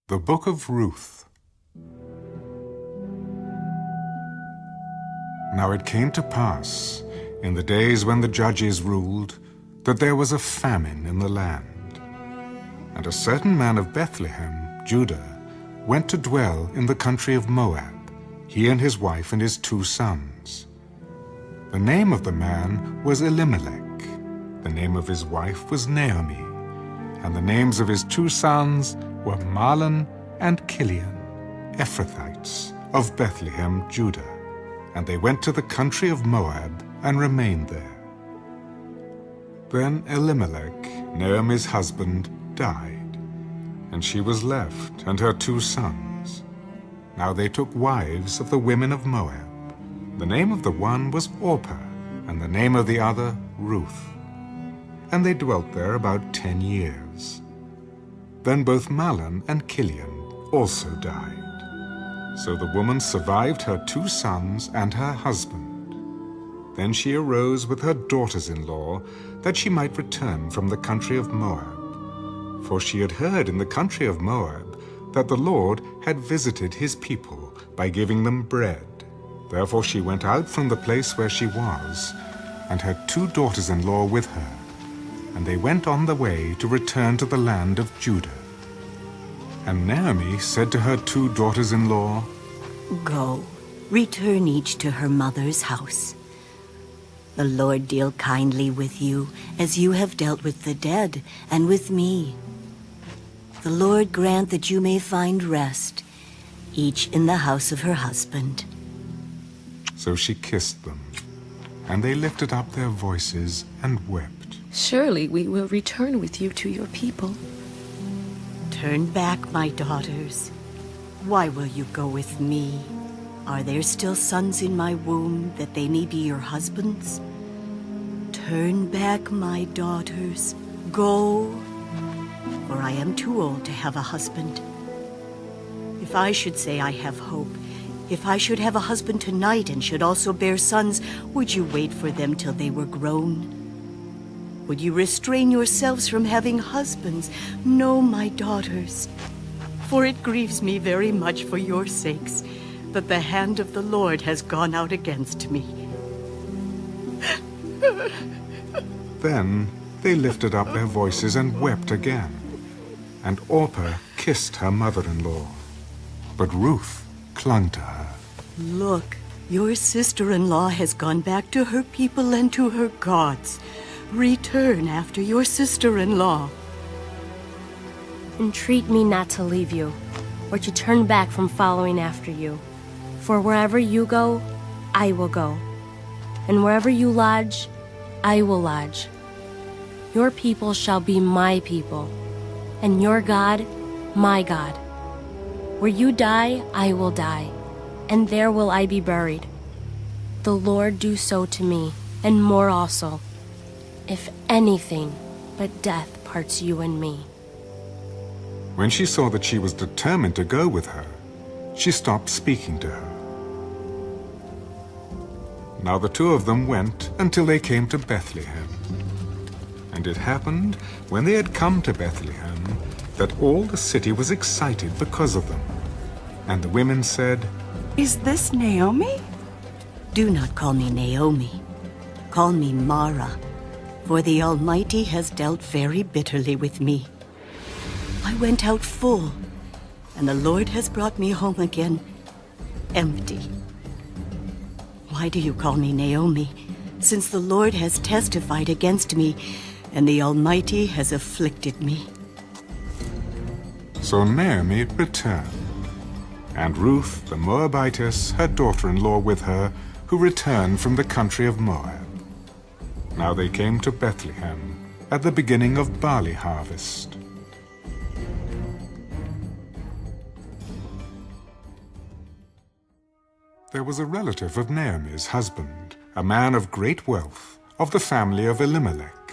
The Book of Ruth. Now it came to pass, in the days when the judges ruled, that there was a famine in the land. And a certain man of Bethlehem, Judah, went to dwell in the country of Moab, he and his wife and his 2 sons. The name of the man was Elimelech, the name of his wife was Naomi, and the names of his 2 sons were Mahlon and Kilion, Ephrathites of Bethlehem, Judah. And they went to the country of Moab and remained there. Then Elimelech, Naomi's husband, died, and she was left and her 2 sons. Now they took wives of the women of Moab. The name of the one was Orpah, and the name of the other Ruth. And they dwelt there about 10 years. Then both Mahlon and Kilion also died. So the woman survived her 2 sons and her husband. Then she arose with her daughters-in-law, that she might return from the country of Moab. For she had heard in the country of Moab that the Lord had visited his people by giving them bread. Therefore she went out from the place where she was, and her 2 daughters-in-law with her. And they went on the way to return to the land of Judah. And Naomi said to her 2 daughters-in-law, Go, return each to her mother's house. The Lord deal kindly with you, as you have dealt with the dead and with me. The Lord grant that you may find rest, each in the house of her husband. So she kissed them, and they lifted up their voices and wept. Surely we will return with you to your people. Turn back, my daughters. Why will you go with me? Are there still sons in my womb that they may be your husbands? Turn back, my daughters. Go, for I am too old to have a husband. If I should say I have hope, if I should have a husband tonight and should also bear sons, would you wait for them till they were grown? Would you restrain yourselves from having husbands? No, my daughters, for it grieves me very much for your sakes that the hand of the Lord has gone out against me. Then they lifted up their voices and wept again. And Orpah kissed her mother-in-law, but Ruth clung to her. Look, your sister-in-law has gone back to her people and to her gods. Return after your sister-in-law. Entreat me not to leave you, or to turn back from following after you. For wherever you go, I will go. And wherever you lodge, I will lodge. Your people shall be my people, and your God, my God. Where you die, I will die, and there will I be buried. The Lord do so to me, and more also, if anything but death parts you and me. When she saw that she was determined to go with her, she stopped speaking to her. Now the 2 of them went until they came to Bethlehem. And it happened, when they had come to Bethlehem, that all the city was excited because of them. And the women said, Is this Naomi? Do not call me Naomi. Call me Mara, for the Almighty has dealt very bitterly with me. I went out full, and the Lord has brought me home again empty. Why do you call me Naomi, since the Lord has testified against me, and the Almighty has afflicted me? So Naomi returned, and Ruth the Moabitess, her daughter-in-law with her, who returned from the country of Moab. Now they came to Bethlehem at the beginning of barley harvest. There was a relative of Naomi's husband, a man of great wealth, of the family of Elimelech.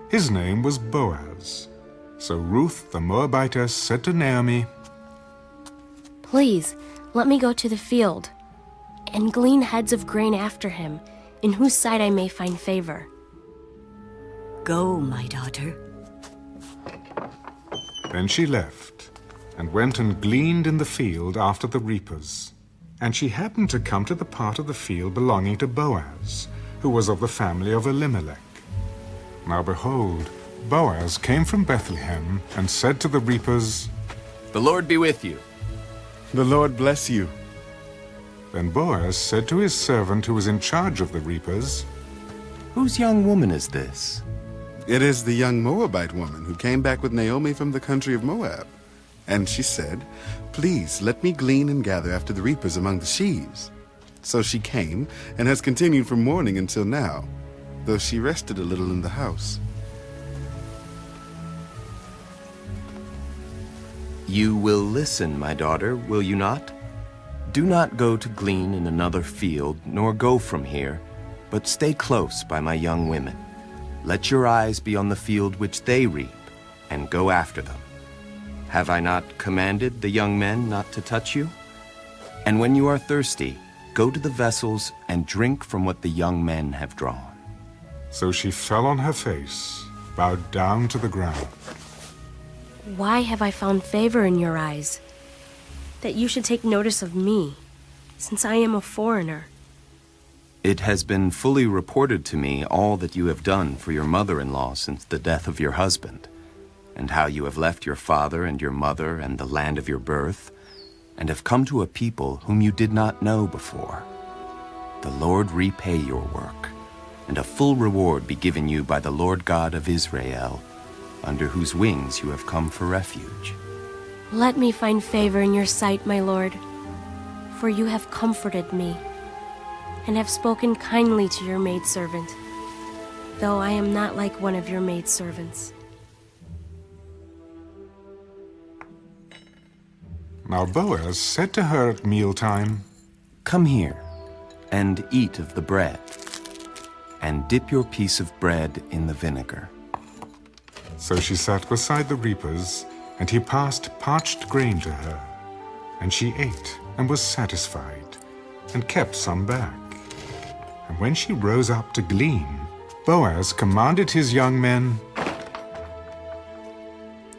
His name was Boaz. So Ruth the Moabitess said to Naomi, Please, let me go to the field, and glean heads of grain after him, in whose sight I may find favor. Go, my daughter. Then she left, and went and gleaned in the field after the reapers. And she happened to come to the part of the field belonging to Boaz, who was of the family of Elimelech. Now behold, Boaz came from Bethlehem and said to the reapers, "The Lord be with you." The Lord bless you. Then Boaz said to his servant who was in charge of the reapers, Whose young woman is this? It is the young Moabite woman who came back with Naomi from the country of Moab. And she said, "Please let me glean and gather after the reapers among the sheaves." So she came and has continued from morning until now, though she rested a little in the house. You will listen, my daughter, will you not? Do not go to glean in another field, nor go from here, but stay close by my young women. Let your eyes be on the field which they reap, and go after them. Have I not commanded the young men not to touch you? And when you are thirsty, go to the vessels and drink from what the young men have drawn. So she fell on her face, bowed down to the ground. Why have I found favor in your eyes, that you should take notice of me, since I am a foreigner? It has been fully reported to me all that you have done for your mother-in-law since the death of your husband, and how you have left your father and your mother and the land of your birth, and have come to a people whom you did not know before. The Lord repay your work, and a full reward be given you by the Lord God of Israel, under whose wings you have come for refuge. Let me find favor in your sight, my Lord, for you have comforted me, and have spoken kindly to your maidservant, though I am not like one of your maidservants. Now Boaz said to her at mealtime, Come here, and eat of the bread, and dip your piece of bread in the vinegar. So she sat beside the reapers, and he passed parched grain to her. And she ate, and was satisfied, and kept some back. And when she rose up to glean, Boaz commanded his young men,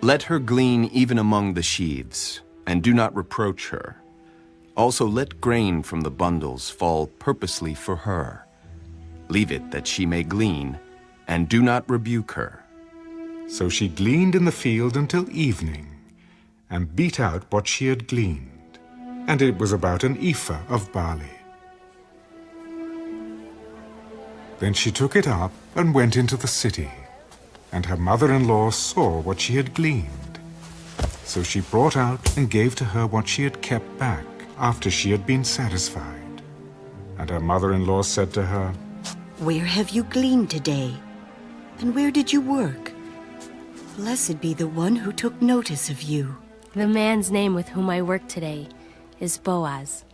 Let her glean even among the sheaves, and do not reproach her. Also let grain from the bundles fall purposely for her. Leave it that she may glean, and do not rebuke her. So she gleaned in the field until evening, and beat out what she had gleaned, and it was about an ephah of barley. Then she took it up and went into the city, and her mother-in-law saw what she had gleaned. So she brought out and gave to her what she had kept back after she had been satisfied. And her mother-in-law said to her, Where have you gleaned today? And where did you work? Blessed be the one who took notice of you. The man's name with whom I work today is Boaz.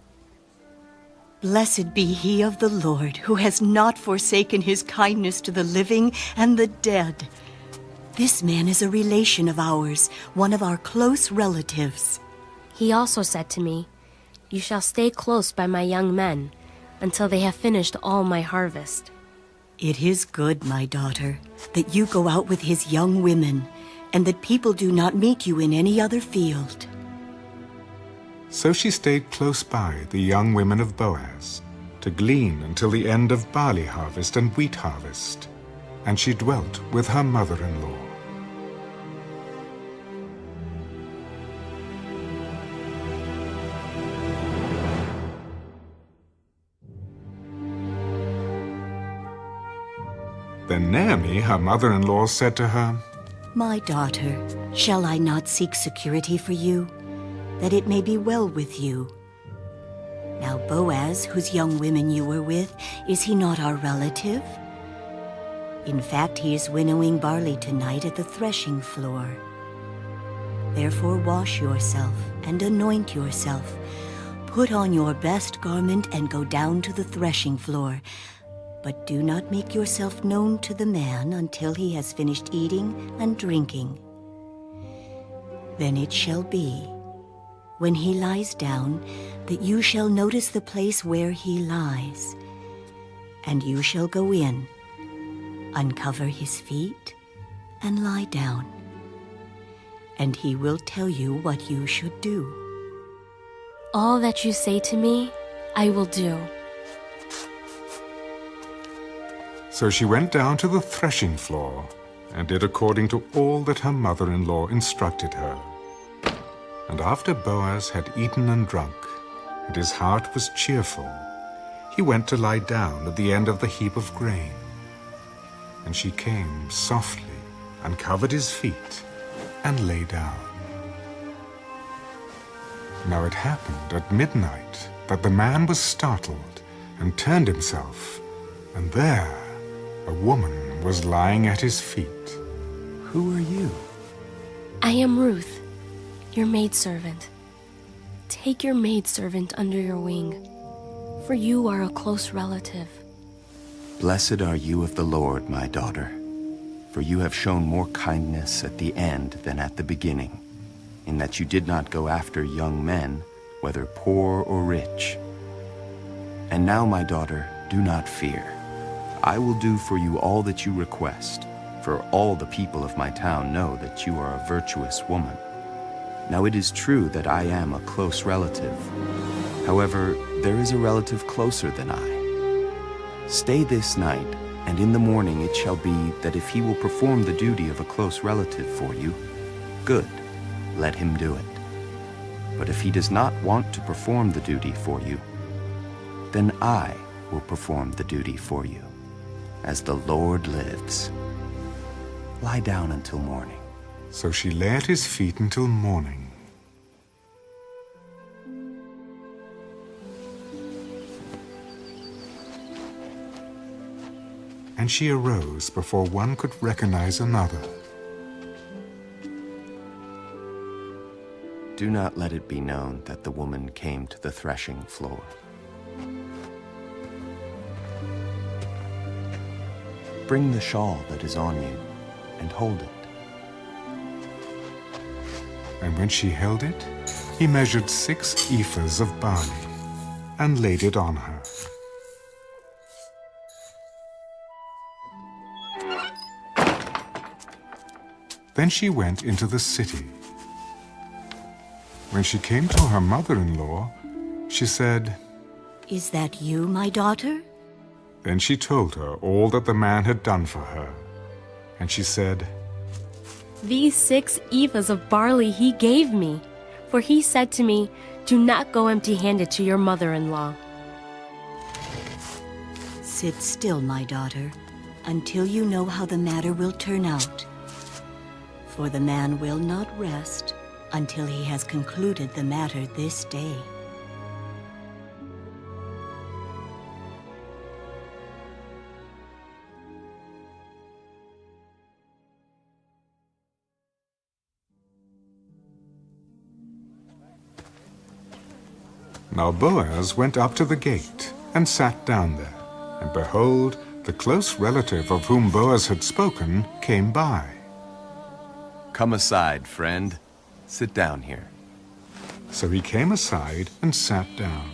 Blessed be he of the Lord, who has not forsaken his kindness to the living and the dead. This man is a relation of ours, one of our close relatives. He also said to me, You shall stay close by my young men until they have finished all my harvest. It is good, my daughter, that you go out with his young women, and that people do not meet you in any other field. So she stayed close by the young women of Boaz, to glean until the end of barley harvest and wheat harvest, and she dwelt with her mother-in-law. Then Naomi, her mother-in-law, said to her, My daughter, shall I not seek security for you, that it may be well with you? Now Boaz, whose young women you were with, is he not our relative? In fact, he is winnowing barley tonight at the threshing floor. Therefore wash yourself and anoint yourself. Put on your best garment and go down to the threshing floor. But do not make yourself known to the man until he has finished eating and drinking. Then it shall be, when he lies down, that you shall notice the place where he lies. And you shall go in, uncover his feet, and lie down. and he will tell you what you should do. All that you say to me, I will do. So she went down to the threshing floor and did according to all that her mother-in-law instructed her. And after Boaz had eaten and drunk, and his heart was cheerful, he went to lie down at the end of the heap of grain. And she came softly and covered his feet and lay down. Now it happened at midnight that the man was startled and turned himself, and there a woman was lying at his feet. Who are you? I am Ruth, your maidservant. Take your maidservant under your wing, for you are a close relative. Blessed are you of the Lord, my daughter, for you have shown more kindness at the end than at the beginning, in that you did not go after young men, whether poor or rich. And now, my daughter, do not fear. I will do for you all that you request, for all the people of my town know that you are a virtuous woman. Now it is true that I am a close relative. However, there is a relative closer than I. Stay this night, and in the morning it shall be that if he will perform the duty of a close relative for you, good, let him do it. But if he does not want to perform the duty for you, then I will perform the duty for you, as the Lord lives. Lie down until morning. So she lay at his feet until morning. And she arose before one could recognize another. Do not let it be known that the woman came to the threshing floor. Bring the shawl that is on you and hold it. And when she held it, he measured 6 ephahs of barley and laid it on her. Then she went into the city. When she came to her mother-in-law, she said, Is that you, my daughter? Then she told her all that the man had done for her. And she said, These 6 ephahs of barley he gave me, for he said to me, do not go empty-handed to your mother-in-law. Sit still, my daughter, until you know how the matter will turn out. For the man will not rest until he has concluded the matter this day. Now Boaz went up to the gate and sat down there, and behold, the close relative of whom Boaz had spoken came by. Come aside, friend. Sit down here. So he came aside and sat down.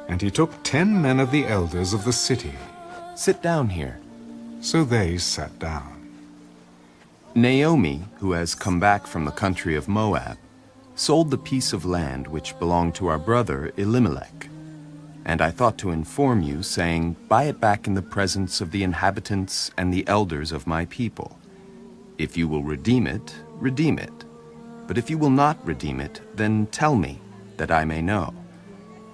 And he took 10 men of the elders of the city. Sit down here. So they sat down. Naomi, who has come back from the country of Moab, sold the piece of land which belonged to our brother Elimelech. And I thought to inform you, saying, buy it back in the presence of the inhabitants and the elders of my people. If you will redeem it, redeem it. But if you will not redeem it, then tell me, that I may know.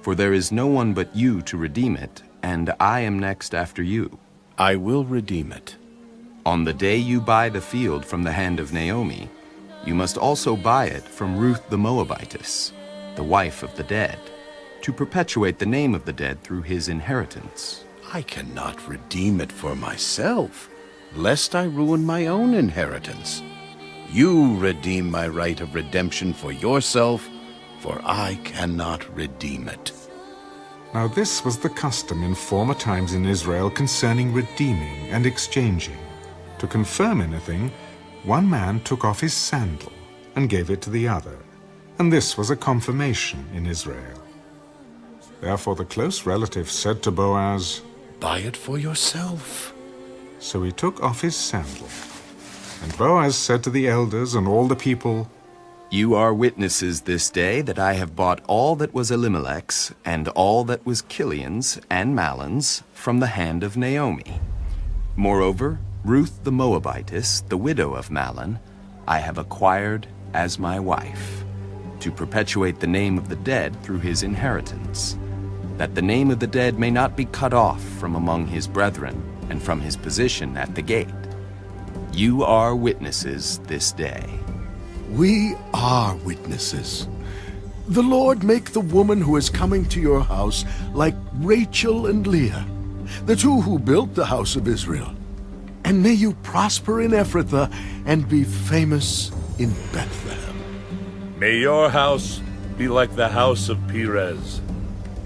For there is no one but you to redeem it, and I am next after you. I will redeem it. On the day you buy the field from the hand of Naomi, you must also buy it from Ruth the Moabitess, the wife of the dead, to perpetuate the name of the dead through his inheritance. I cannot redeem it for myself, lest I ruin my own inheritance. You redeem my right of redemption for yourself, for I cannot redeem it. Now this was the custom in former times in Israel concerning redeeming and exchanging. To confirm anything, one man took off his sandal and gave it to the other, and this was a confirmation in Israel. Therefore the close relative said to Boaz, Buy it for yourself. So he took off his sandal And Boaz said to the elders and all the people, You are witnesses this day that I have bought all that was Elimelech's, and all that was Kilion's and Mahlon's, from the hand of Naomi. Moreover, Ruth the Moabitess, the widow of Mahlon, I have acquired as my wife, to perpetuate the name of the dead through his inheritance, that the name of the dead may not be cut off from among his brethren, and from his position at the gate. You are witnesses this day. We are witnesses. The Lord make the woman who is coming to your house like Rachel and Leah, the two who built the house of Israel. And may you prosper in Ephrathah and be famous in Bethlehem. May your house be like the house of Perez,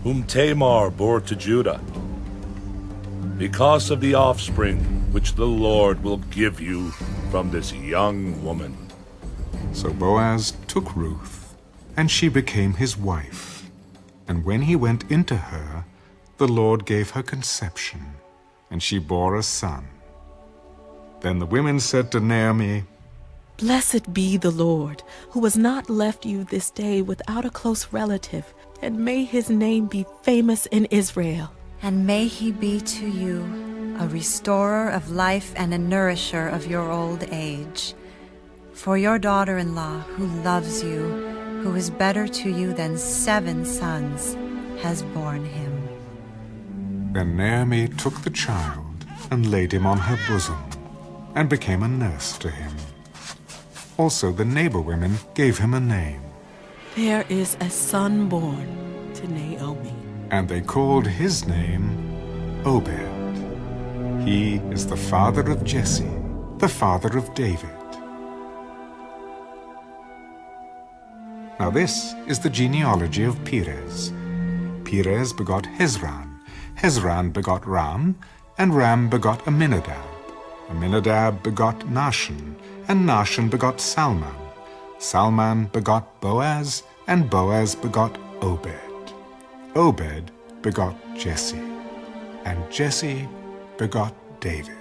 whom Tamar bore to Judah, because of the offspring which the Lord will give you from this young woman. So Boaz took Ruth, and she became his wife. And when he went into her, the Lord gave her conception, and she bore a son. Then the women said to Naomi, Blessed be the Lord, who has not left you this day without a close relative, and may his name be famous in Israel. And may he be to you a restorer of life and a nourisher of your old age. For your daughter-in-law, who loves you, who is better to you than 7 sons, has borne him. Then Naomi took the child and laid him on her bosom, and became a nurse to him. Also the neighbor women gave him a name. There is a son born to Naomi. And they called his name Obed. He is the father of Jesse, the father of David. Now this is the genealogy of Perez. Perez begot Hezron. Hezron begot Ram, and Ram begot Amminadab. Amminadab begot Nahshon, and Nahshon begot Salmon. Salmon begot Boaz, and Boaz begot Obed. Obed begot Jesse, and Jesse begot David.